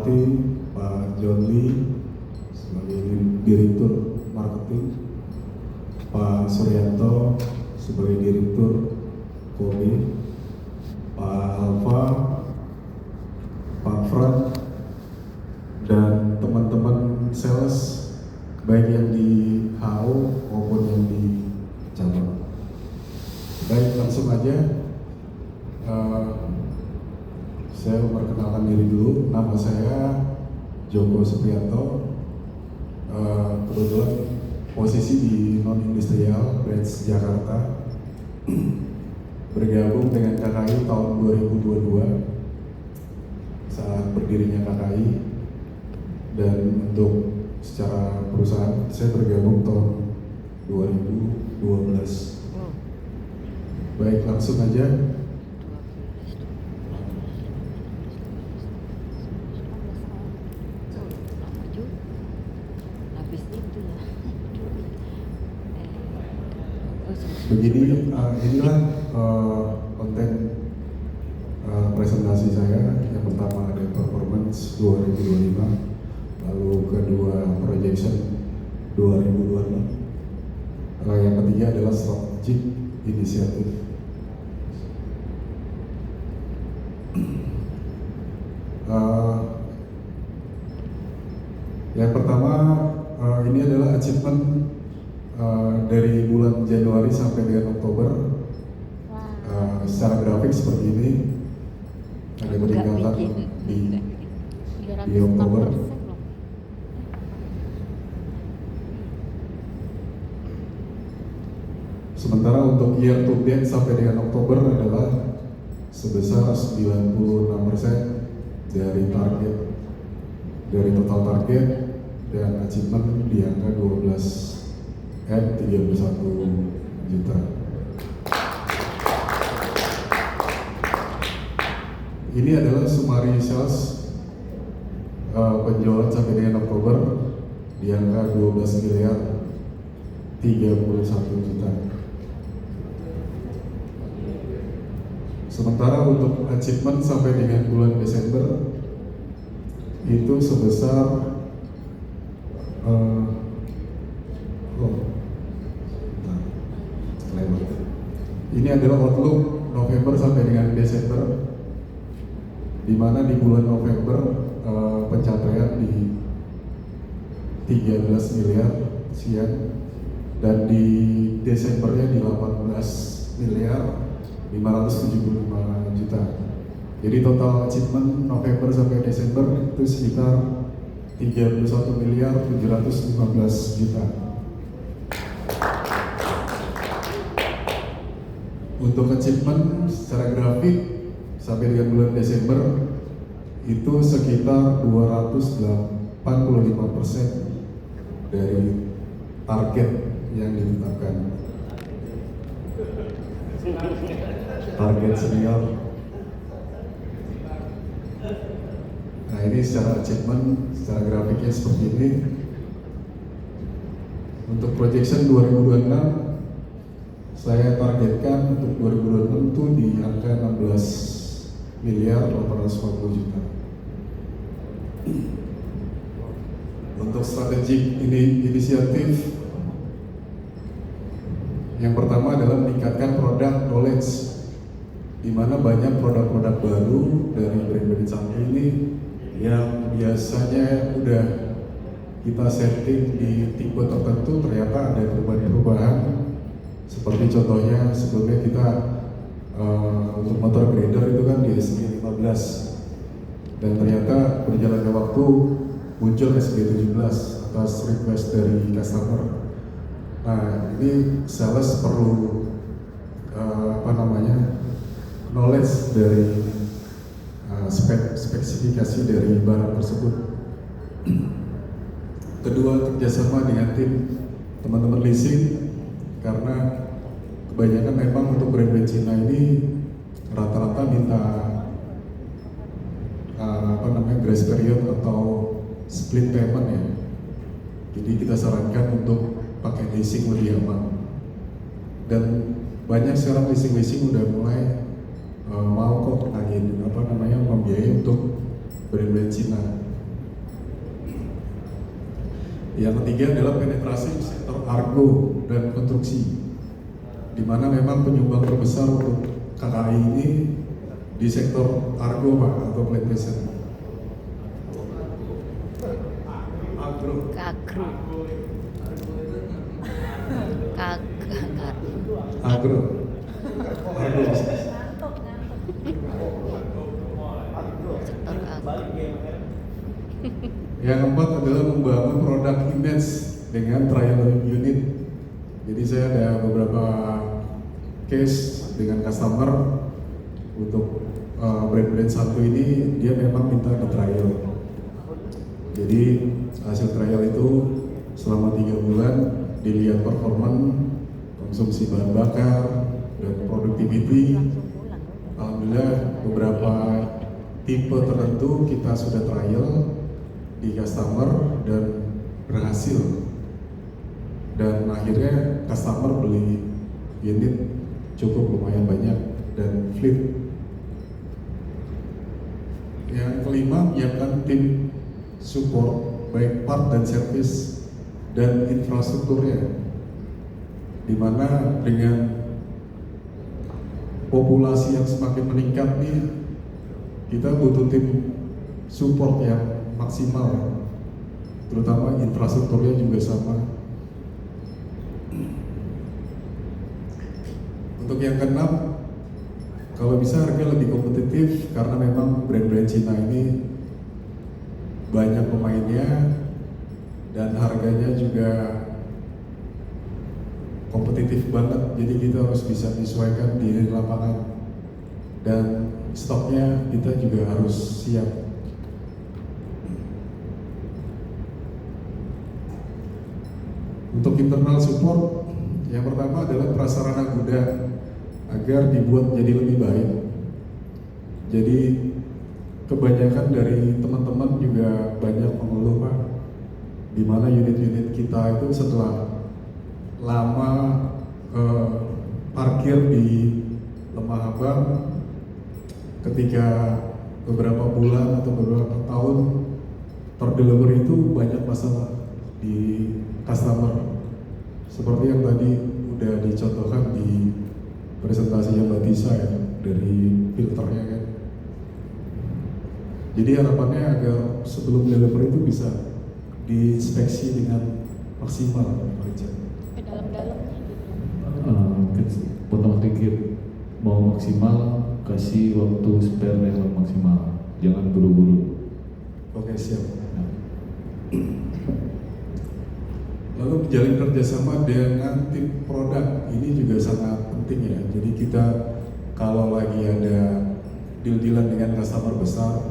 hormati Pak John Lee sebagai Direktur Marketing, Pak Suryanto sebagai Direktur Kobe, Pak Alfa, Pak Fred, dan teman-teman sales baik yang di HO maupun yang di cabang. Baik, langsung aja. Saya memperkenalkan diri dulu. Nama saya Joko Supriyanto. Kebetulan posisi di non-industrial branch Jakarta. Bergabung dengan KKI tahun 2022 saat berdirinya KKI, dan untuk secara perusahaan saya bergabung tahun 2012. Baik, langsung aja. Begini, inilah konten presentasi saya. Yang pertama ada performance 2025, lalu kedua projection 2026, yang ketiga adalah strategic initiative. Yang pertama, ini adalah achievement dari bulan Januari sampai dengan Oktober. Secara grafik seperti ini, ada peningkatan di Oktober. Sementara untuk year to date sampai dengan Oktober adalah sebesar 96% dari target, dari total target, dan achievement di angka 12M31 juta. Ini adalah summary sales penjualan sampai dengan Oktober di angka 12 miliar 31 juta. Sementara untuk achievement sampai dengan bulan Desember itu sebesar ini adalah outlook November sampai dengan Desember, di mana di bulan November pencapaian di 13 miliar sekian, dan di Desembernya di 18 miliar 575 juta. Jadi total achievement November sampai Desember itu sekitar 31 miliar 715 juta. Untuk achievement secara grafik sampai dengan bulan Desember itu sekitar 285% dari target yang ditetapkan. Target senior. Nah, ini secara achievement, secara grafiknya seperti ini. Untuk projection 2026, saya targetkan untuk 2026 itu di angka 16 miliar 840 juta. Untuk strategic inisiatif, yang pertama adalah meningkatkan produk knowledge, di mana banyak produk-produk baru dari brand-brand canggih ini yang biasanya udah kita setting di tipe tertentu, ternyata ada perubahan-perubahan. Seperti contohnya sebelumnya kita untuk motor grader itu kan di SG15, dan ternyata berjalannya waktu muncul SG17 atas request dari customer. Nah, ini sales perlu knowledge dari spesifikasi dari barang tersebut. Kedua, kerjasama dengan tim teman-teman leasing, karena kebanyakan memang untuk brand-brand Cina ini rata-rata minta grace period atau split payment ya. Jadi kita sarankan untuk pakai leasing lebih aman. Dan banyak sekarang leasing udah mulai mau kok nagih membiayai untuk brand-brand Cina. Yang ketiga adalah penetrasi sektor argo dan konstruksi, di mana memang penyumbang terbesar untuk KKI ini di sektor argo Pak, atau plantation. Kagru. Agro. Argo bisnis. Sektor agro. Yang keempat adalah membangun produk image dengan trial unit. Jadi saya ada beberapa case dengan customer untuk brand-brand satu ini, dia memang minta di trial. Jadi hasil trial itu selama 3 bulan dilihat performan, konsumsi bahan bakar, dan productivity. Alhamdulillah beberapa tipe tertentu kita sudah trial di customer dan berhasil, dan akhirnya customer beli unit cukup lumayan banyak dan fleet. Yang kelima, menyiapkan tim support baik part dan service dan infrastrukturnya, dimana dengan populasi yang semakin meningkat nih, kita butuh tim support yang maksimal, terutama infrastrukturnya juga sama. Untuk yang keenam, kalau bisa harga lebih kompetitif, karena memang brand-brand Cina ini banyak pemainnya dan harganya juga kompetitif banget. Jadi kita harus bisa menyesuaikan di lapangan, dan stoknya kita juga harus siap. Untuk internal support, yang pertama adalah prasarana gudang agar dibuat jadi lebih baik. Jadi kebanyakan dari teman-teman juga banyak mengeluh Pak, di mana unit-unit kita itu setelah lama parkir di Lemah Abang, ketika beberapa bulan atau beberapa tahun terdeliver itu banyak masalah di customer, seperti yang tadi udah dicontohkan di presentasinya Mbak Tisa ya, dari filternya kan. Jadi harapannya agar sebelum deliver itu bisa diinspeksi dengan maksimal Pak Richard. Potong sedikit, mau maksimal kasih waktu spare yang maksimal, jangan buru-buru. Oke, siap. Lalu menjalin kerjasama dengan tim produk ini juga sangat penting ya. Jadi kita kalau lagi ada deal-dealan dengan customer besar,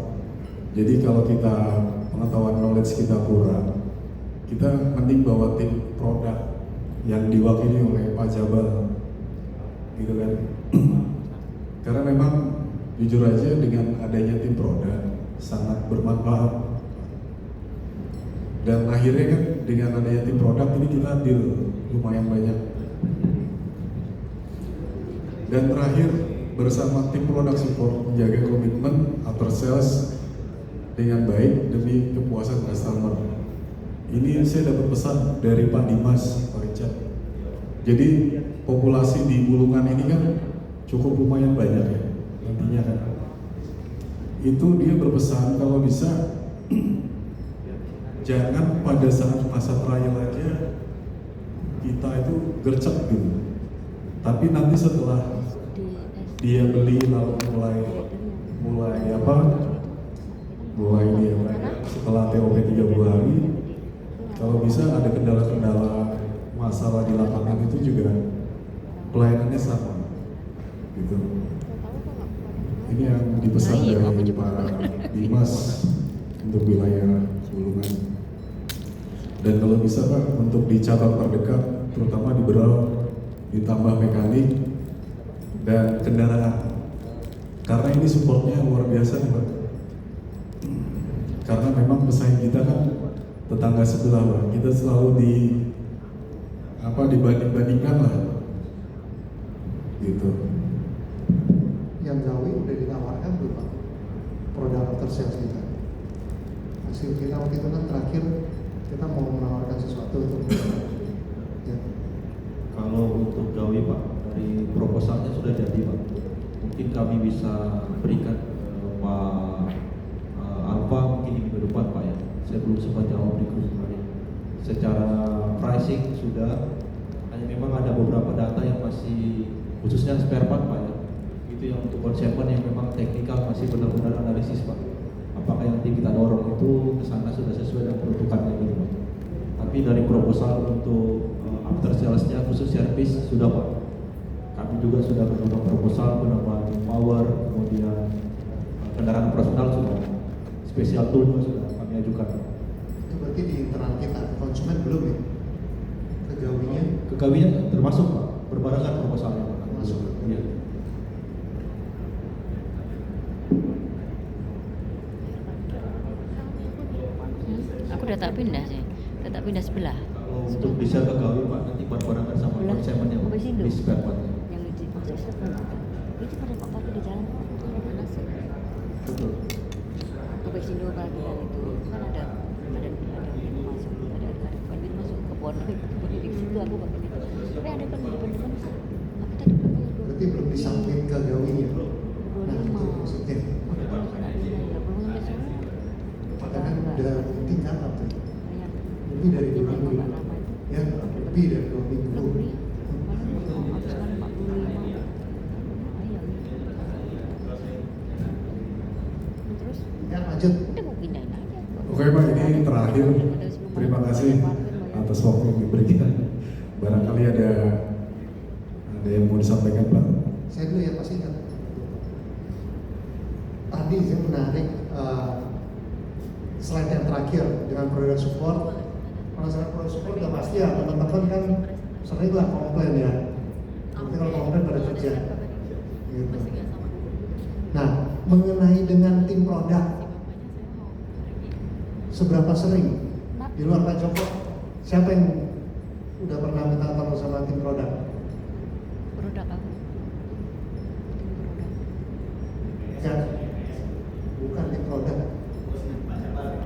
jadi kalau kita pengetahuan knowledge kita kurang, kita mending bawa tim produk yang diwakili oleh Pak Jabal, gitu kan? Karena memang jujur aja dengan adanya tim produk sangat bermanfaat. Dan akhirnya kan dengan adanya tim produk ini kita deal lumayan banyak. Dan terakhir, bersama tim produk support menjaga komitmen after sales dengan baik demi kepuasan customer. Ini saya dapat pesan dari Pak Dimas, Pak Richard. Jadi populasi di Bulungan ini kan cukup lumayan banyak ya nantinya kan. Itu dia berpesan kalau bisa jangan pada saat masa trial aja kita itu gercep gitu, tapi nanti setelah dia beli lalu mulai dia setelah TOP 30 hari, kalau bisa ada kendala-kendala masalah di lapangan itu juga pelayanannya sama gitu. Ini yang dipesan dari Pak Dimas untuk wilayah Bulungan. Dan kalau bisa Pak, untuk di cabang terdekat, terutama di Berau, ditambah mekanik dan kendaraan. Karena ini supportnya luar biasa nih Pak. Karena memang pesaing kita kan tetangga sebelah Pak. Kita selalu dibanding-bandingkan lah. Gitu. Yang Gawi udah ditawarkan belum Pak? Produk after sales kita. Hasil kita waktu itu kan terakhir kita mau menawarkan sesuatu untuk ya. Kalau untuk gawe Pak, dari proposalnya sudah jadi Pak. Mungkin kami bisa berikan Pak Alfa mungkin minggu depan Pak ya. Saya belum sempat jawab di grup kemarin. Secara pricing sudah, hanya memang ada beberapa data yang masih khususnya spare part Pak ya. Itu yang untuk konsumen yang memang teknikal masih benar-benar analisis Pak. Apakah yang kita dorong itu ke sana sudah sesuai dengan peruntukannya gitu Pak. Tapi dari proposal untuk after sales-nya khusus service sudah Pak. Kami juga sudah mencoba proposal penambahan power, kemudian kendaraan operasional sudah, special tool juga sudah kami ajukan. Itu berarti di internal kita, konsumen belum ya? Kegawinya? Kegawinya termasuk Pak, berbarengan proposalnya Pak. Termasuk. Iya. Aku udah tak pindah sih, udah tak pindah sebelah. Kalau untuk bisa kegawi Pak, nanti berbarengan sama Belah. konsumennya Pak, Sampai situ. di spare part-nya. Yang masuk sebelah itu pada pak parkir di jalan mana sih? Betul. Sampai Sindo parkiran itu kan ada pintu masuk, ada bukan pintu masuk ke Pondok di situ aku pakai itu. Tapi ada kan di depan aku tadi belum bayar Berarti belum disubmit ke gawinya. Nah, itu maksudnya. Padahal kan udah tingkat apa tuh? Lebih dari 2 minggu. Ya, lebih dari 2 minggu. Terus Ya, lanjut. udah mau pindahin aja. Oke Pak, ini terakhir. Terima kasih atas waktu yang diberikan. Barangkali ada yang mau disampaikan Pak. Saya dulu ya Pak Singkat. Tadi saya menarik slide yang terakhir dengan produk support. Kalau saya produk support udah pasti ya teman-teman kan sering lah komplain ya. Nanti kalau komplain pada kerja. Gitu. Nah, mengenai dengan tim produk, seberapa sering di luar Pak Joko, siapa yang udah pernah minta tolong sama tim produk? Produk aku. Ya, bukan tim produk.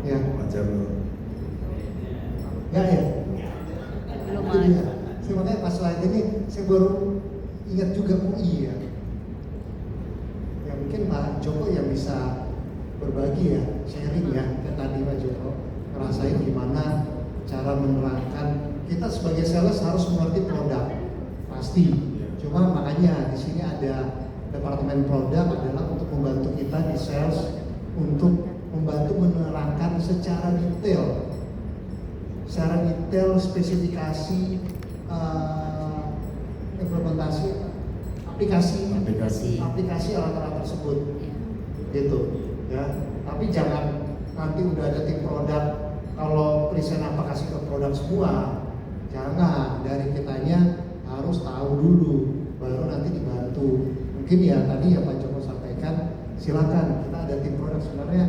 Ya, Wajar. enggak ya? Belum Itu dia. ada. Saya makanya pas slide ini saya baru ingat juga, oh iya. Ya mungkin Pak Joko yang bisa berbagi ya, sharing ya, kayak tadi Pak Joko ngerasain gimana cara menerangkan. Kita sebagai sales harus mengerti produk, pasti. Cuma makanya di sini ada departemen produk adalah untuk membantu kita di sales untuk membantu menerangkan secara detail spesifikasi implementasi aplikasi alat-alat tersebut gitu ya. Tapi jangan nanti udah ada tim produk kalau present apa kasih ke produk semua, jangan. Dari kitanya harus tahu dulu baru nanti dibantu. Mungkin ya tadi ya Pak Joko sampaikan, silakan kita ada tim produk. Sebenarnya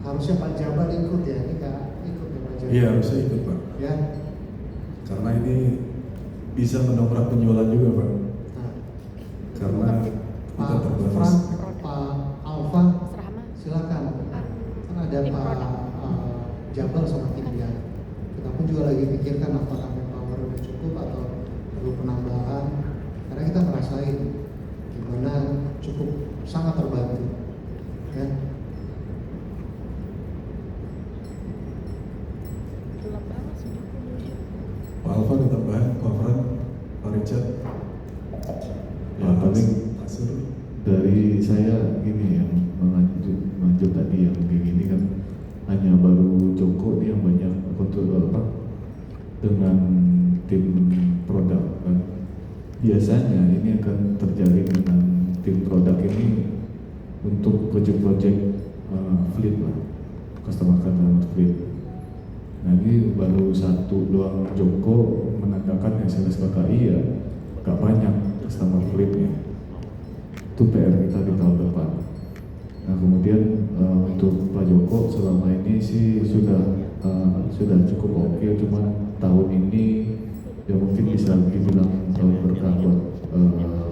harusnya Pak Jabar ikut ya, ini nggak ikut ya Pak Jabar. Iya harusnya ikut Pak. Ya. Karena ini bisa mendongkrak penjualan juga Pak. Nah, Karena kita Pak terbatas. Frank, Pak Alfa, Serama. silakan. Kan ada Tim Pak produk. Jabar sama timnya. Kita pun juga lagi pikirkan apakah manpower udah cukup atau perlu penambahan. Karena kita ngerasain gimana cukup sangat terbantu. Ya. Pak Alfa ada tambahan, Pak Fran, Pak Richard. Ya, paling Asur. dari saya gini yang menganjur tadi yang kayak gini kan hanya baru Joko nih yang banyak kontrol apa dengan tim produk kan. Biasanya ini akan terjadi dengan tim produk ini untuk project-project fleet lah, customer fleet. Nah ini baru satu doang Joko menandakan yang sales KKI ya gak banyak customer fleetnya. Itu PR kita di tahun depan. Nah kemudian untuk Pak Joko selama ini sih sudah cukup oke, cuma tahun ini ya mungkin bisa dibilang tahun berkah buat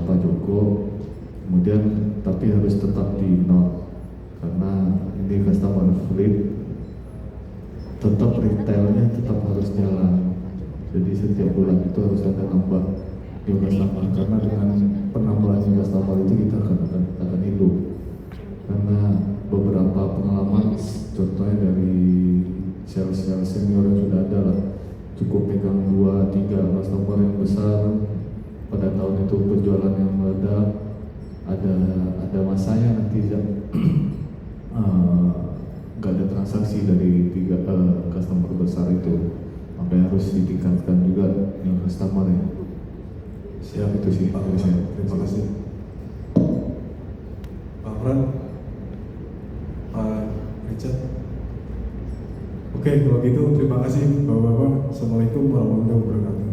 Pak Joko. Kemudian tapi harus tetap di note karena ini customer fleet tetap retailnya tetap harus jalan. Jadi setiap bulan itu harus ada nambah new customer, karena dengan penambahan new customer itu kita akan hidup. Karena beberapa pengalaman, contohnya dari sales senior yang sudah ada lah, cukup pegang 2-3 customer yang besar, pada tahun itu penjualan yang meledak, ada masanya nanti gak ada transaksi dari 3 customer besar itu, makanya harus ditingkatkan juga new customer ya. Siap, itu sih Pak. Terima kasih. Pak Fran, Pak Richard. Oke, kalau gitu terima kasih Bapak-Bapak. Assalamualaikum warahmatullahi wabarakatuh.